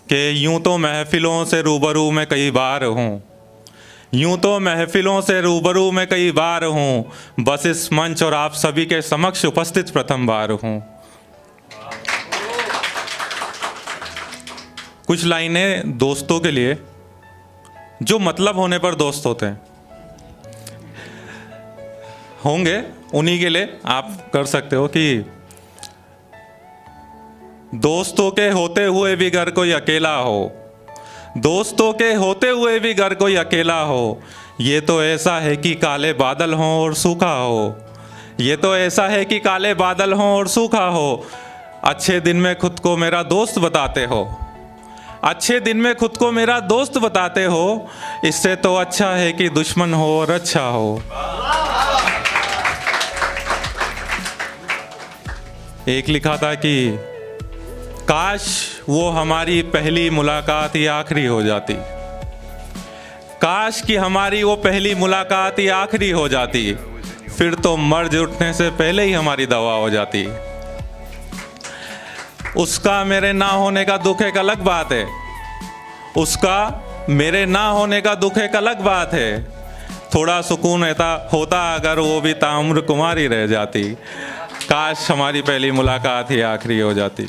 कि यूं तो महफिलों से रूबरू मैं कई बार हूँ, यूं तो महफिलों से रूबरू मैं कई बार हूँ, बस इस मंच और आप सभी के समक्ष उपस्थित प्रथम बार हूँ। कुछ लाइनें दोस्तों के लिए जो मतलब होने पर दोस्त होते हैं, होंगे उन्हीं के लिए आप कर सकते हो कि दोस्तों के होते हुए भी घर कोई अकेला हो, दोस्तों के होते हुए भी घर कोई अकेला हो, ये तो ऐसा है कि काले बादल हों और सूखा हो, ये तो ऐसा है कि काले बादल हों और सूखा हो, अच्छे दिन में खुद को मेरा दोस्त बताते हो, अच्छे दिन में खुद को मेरा दोस्त बताते हो, इससे तो अच्छा है कि दुश्मन हो और अच्छा हो। एक लिखा था कि काश वो हमारी पहली मुलाकात ही आखिरी हो जाती, काश कि हमारी वो पहली मुलाकात ही आखिरी हो जाती, फिर तो मर्ज उठने से पहले ही हमारी दवा हो जाती। उसका मेरे ना होने का दुख एक अलग बात है, उसका मेरे ना होने का दुख एक अलग बात है, थोड़ा सुकून होता अगर वो भी ताउम्र कुमारी रह जाती, काश हमारी पहली मुलाकात ही आखिरी हो जाती।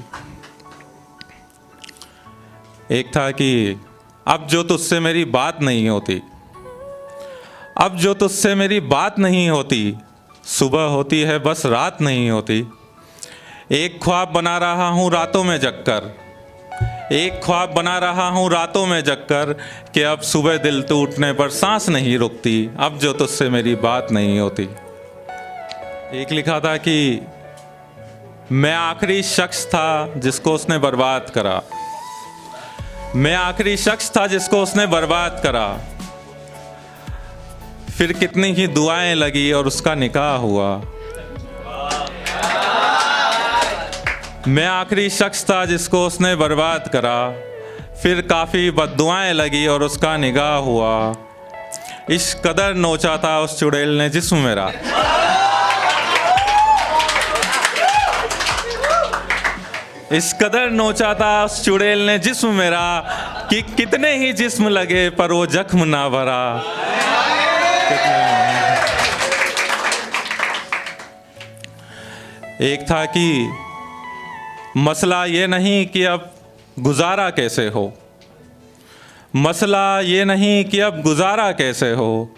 एक था कि अब जो तुझसे मेरी बात नहीं होती, अब जो तुझसे मेरी बात नहीं होती, सुबह होती है बस रात नहीं होती, एक ख्वाब बना रहा हूँ रातों में जगकर, एक ख्वाब बना रहा हूँ रातों में जगकर, कि अब सुबह दिल टूटने पर सांस नहीं रुकती, अब जो तुझसे मेरी बात नहीं होती। एक लिखा था कि मैं आखिरी शख्स था जिसको उसने बर्बाद करा, मैं आखिरी शख्स था जिसको उसने बर्बाद करा, फिर कितनी ही दुआएं लगी और उसका निकाह हुआ। मैं आखिरी शख्स था जिसको उसने बर्बाद करा, फिर काफ़ी बद्दुआएं लगी और उसका निकाह हुआ। इस कदर नोचा था उस चुड़ैल ने जिस्म मेरा, इस कदर नोचा था उस चुड़ैल ने जिस्म मेरा, कि कितने ही जिस्म लगे पर वो जख्म ना भरा। एक था कि मसला ये नहीं कि अब गुजारा कैसे हो, मसला ये नहीं कि अब गुजारा कैसे हो,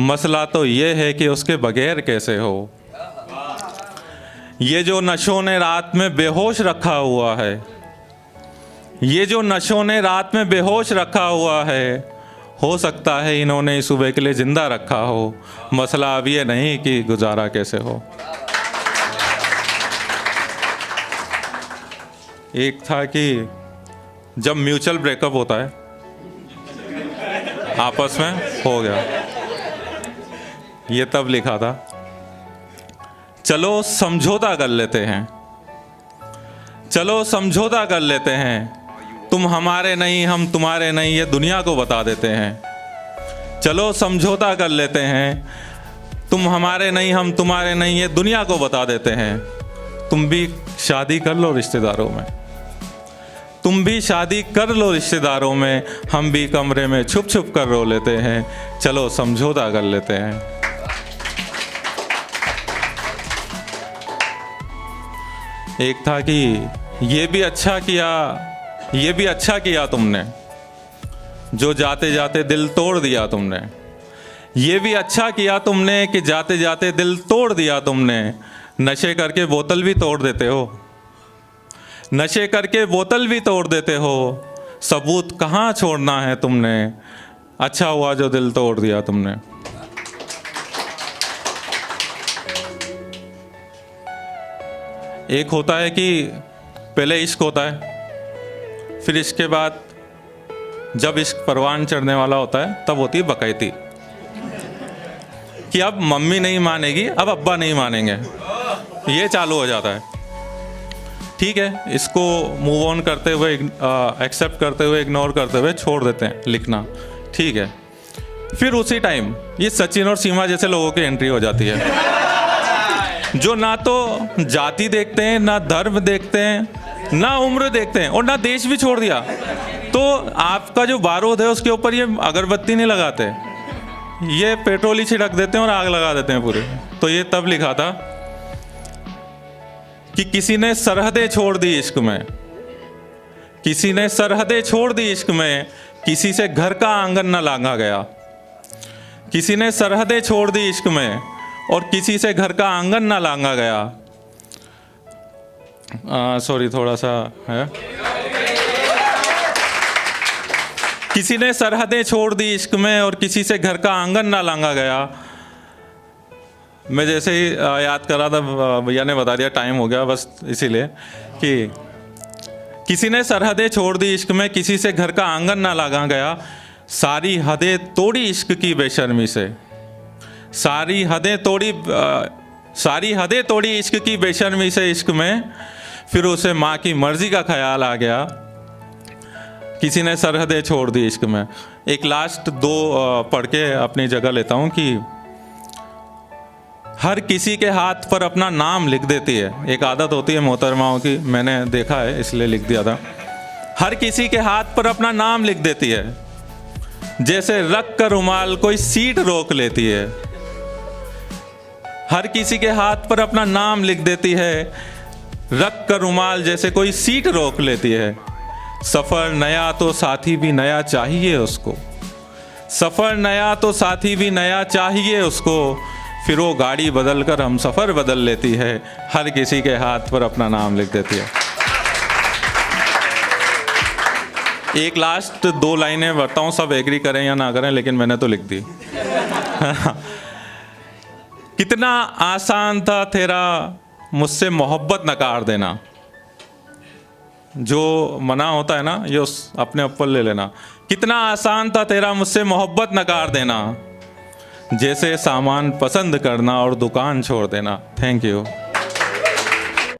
मसला तो ये है कि उसके बगैर कैसे हो। ये जो नशों ने रात में बेहोश रखा हुआ है, ये जो नशों ने रात में बेहोश रखा हुआ है, हो सकता है इन्होंने इस सुबह के लिए जिंदा रखा हो, मसला अब ये नहीं कि गुजारा कैसे हो। एक था कि जब म्यूचुअल ब्रेकअप होता है, आपस में हो गया, ये तब लिखा था चलो समझौता कर लेते हैं, चलो समझौता कर लेते हैं, तुम हमारे नहीं हम तुम्हारे नहीं ये दुनिया को बता देते हैं। चलो समझौता कर लेते हैं, तुम हमारे नहीं हम तुम्हारे नहीं ये दुनिया को बता देते हैं। तुम भी शादी कर लो रिश्तेदारों में, तुम भी शादी कर लो रिश्तेदारों में, हम भी कमरे में छुप छुप कर रो लेते हैं, चलो समझौता कर लेते हैं। एक था कि ये भी अच्छा किया, ये भी अच्छा किया तुमने, जो जाते जाते दिल तोड़ दिया तुमने, ये भी अच्छा किया तुमने कि जाते जाते दिल तोड़ दिया तुमने। नशे करके बोतल भी तोड़ देते हो, नशे करके बोतल भी तोड़ देते हो, सबूत कहाँ छोड़ना है तुमने, अच्छा हुआ जो दिल तोड़ दिया तुमने। एक होता है कि पहले इश्क होता है, फिर इसके बाद जब इश्क परवान चढ़ने वाला होता है तब होती है बकैती, कि अब मम्मी नहीं मानेगी, अब अब्बा नहीं मानेंगे, ये चालू हो जाता है। ठीक है, इसको मूव ऑन करते हुए, एक्सेप्ट करते हुए, इग्नोर करते हुए छोड़ देते हैं लिखना, ठीक है। फिर उसी टाइम ये सचिन और सीमा जैसे लोगों की एंट्री हो जाती है, जो ना तो जाति देखते हैं, ना धर्म देखते हैं, ना उम्र देखते हैं, और ना देश भी छोड़ दिया, तो आपका जो बारूद है उसके ऊपर ये अगरबत्ती नहीं लगाते, ये पेट्रोल ही छिड़क देते हैं और आग लगा देते हैं पूरे। तो ये तब लिखा था कि किसी ने सरहदें छोड़ दी इश्क में, किसी ने सरहदें छोड़ दी इश्क में, किसी से घर का आंगन न लांघा गया। किसी ने सरहदें छोड़ दी इश्क में और किसी से घर का आंगन न लांघा गया। सॉरी, थोड़ा सा है। किसी ने सरहदें छोड़ दी इश्क में और किसी से घर का आंगन ना लांघा गया। मैं जैसे ही याद कर रहा था, भैया ने बता दिया, टाइम हो गया, बस इसीलिए कि किसी ने सरहदें छोड़ दी इश्क में, किसी से घर का आंगन ना लांघा गया। सारी हदें तोड़ी इश्क की बेशर्मी से, सारी हदें तोड़ी इश्क की बेशर्मी से इश्क में। फिर उसे माँ की मर्जी का ख्याल आ गया, किसी ने सरहदें छोड़ दी इश्क में। एक लास्ट दो पढ़ के अपनी जगह लेता हूँ कि हर किसी के हाथ पर अपना नाम लिख देती है। एक आदत होती है मोहतरमाओं की, मैंने देखा है इसलिए लिख दिया था। हर किसी के हाथ पर अपना नाम लिख देती है, जैसे रख कर रुमाल कोई सीट रोक लेती है। हर किसी के हाथ पर अपना नाम लिख देती है, रख कर रुमाल जैसे कोई सीट रोक लेती है। सफ़र नया तो साथी भी नया चाहिए उसको, सफ़र नया तो साथी भी नया चाहिए उसको। फिर वो गाड़ी बदल कर हम सफ़र बदल लेती है, हर किसी के हाथ पर अपना नाम लिख देती है। एक लास्ट दो लाइनें बताऊं, सब एग्री करें या ना करें, लेकिन मैंने तो लिख दी। कितना आसान था तेरा मुझसे मोहब्बत नकार देना। जो मना होता है ना, ये अपने ऊपर ले लेना। कितना आसान था तेरा मुझसे मोहब्बत नकार देना, जैसे सामान पसंद करना और दुकान छोड़ देना। Thank you.